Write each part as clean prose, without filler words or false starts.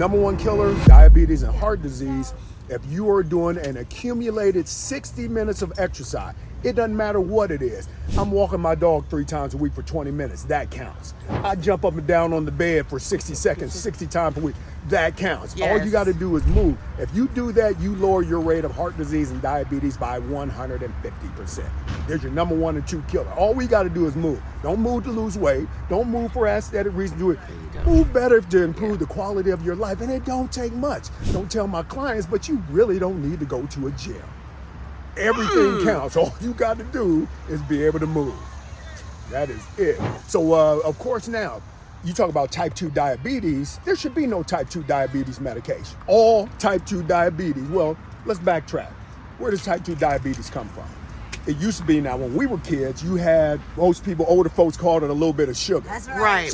Number one killer, diabetes and heart disease. If you are doing an accumulated 60 minutes of exercise, it doesn't matter what it is. I'm walking my dog 3 times a week for 20 minutes. That counts. I jump up and down on the bed for 60 seconds, 60 times per week. That counts. Yes. All you got to do is move. If you do that, you lower your rate of heart disease and diabetes by 150%. There's your number 1 and 2 killer. All we got to do is move. Don't move to lose weight. Don't move for aesthetic reasons. Do it. Move better to improve the quality of your life. And it don't take much. Don't tell my clients, but you really don't need to go to a gym. Everything counts. All you got to do is be able to move. That is it. So, of course, now, you talk about type 2 diabetes, there should be no type 2 diabetes medication. All type 2 diabetes, well, let's backtrack. Where does type 2 diabetes come from? It used to be, now when we were kids, you had, most people, older folks called it a little bit of sugar. That's right.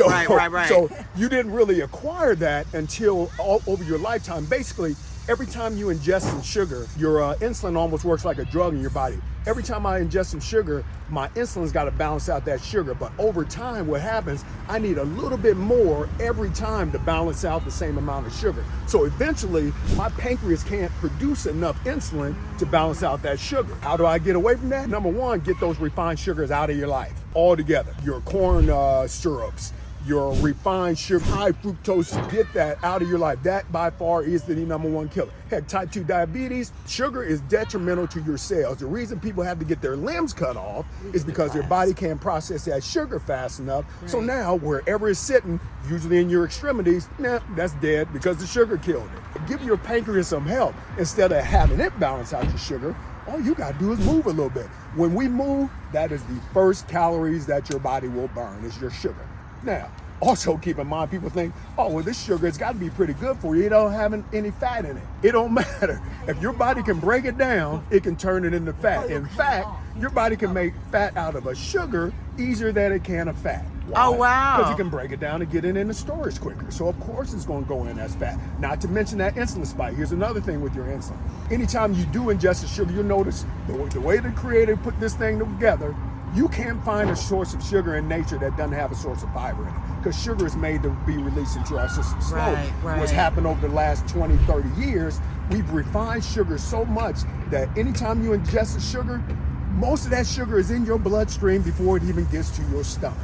Right. So you didn't really acquire that until all over your lifetime. Basically, every time you ingest some sugar, your insulin almost works like a drug in your body. Every time I ingest some sugar, my insulin's got to balance out that sugar. But over time, what happens, I need a little bit more every time to balance out the same amount of sugar. So eventually, my pancreas can't produce enough insulin to balance out that sugar. How do I get away from that? Number 1, get those refined sugars out of your life altogether. Your corn syrups, your refined sugar, high fructose, get that out of your life. That by far is the number 1 killer. Heck, type 2 diabetes, sugar is detrimental to your cells. The reason people have to get their limbs cut off is because their body can't process that sugar fast enough. Right. So now, wherever it's sitting, usually in your extremities, that's dead because the sugar killed it. Give your pancreas some help. Instead of having it balance out your sugar, all you gotta do is move a little bit. When we move, that is the first calories that your body will burn, is your sugar. Now, also keep in mind, people think, oh, well, this sugar, it's got to be pretty good for you. It don't have any fat in it. It don't matter. If your body can break it down, it can turn it into fat. In fact, your body can make fat out of a sugar easier than it can a fat. Why? Oh, wow. Because you can break it down and get it into storage quicker. So, of course, it's going to go in as fat. Not to mention that insulin spike. Here's another thing with your insulin. Anytime you do ingest the sugar, you'll notice the way the creator put this thing together, you can't find a source of sugar in nature that doesn't have a source of fiber in it, because sugar is made to be released into our system slowly. Right. What's happened over the last 20, 30 years, we've refined sugar so much that anytime you ingest the sugar, most of that sugar is in your bloodstream before it even gets to your stomach.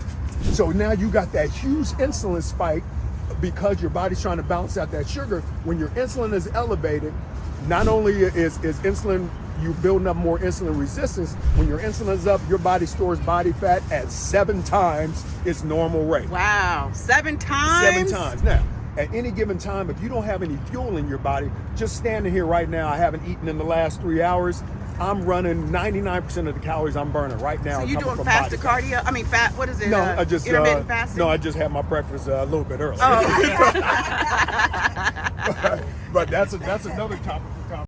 So now you got that huge insulin spike because your body's trying to balance out that sugar. When your insulin is elevated, not only is insulin, you building up more insulin resistance. When your insulin is up, your body stores body fat at 7 times its normal rate. Wow, 7 times? 7 times. Now, at any given time, if you don't have any fuel in your body, just standing here right now, I haven't eaten in the last 3 hours, I'm running 99% of the calories I'm burning right now. So you doing fasted cardio? I mean, what is it? No, I just intermittent fasting? No, I just had my breakfast a little bit early. Oh. But that's another topic for conversation.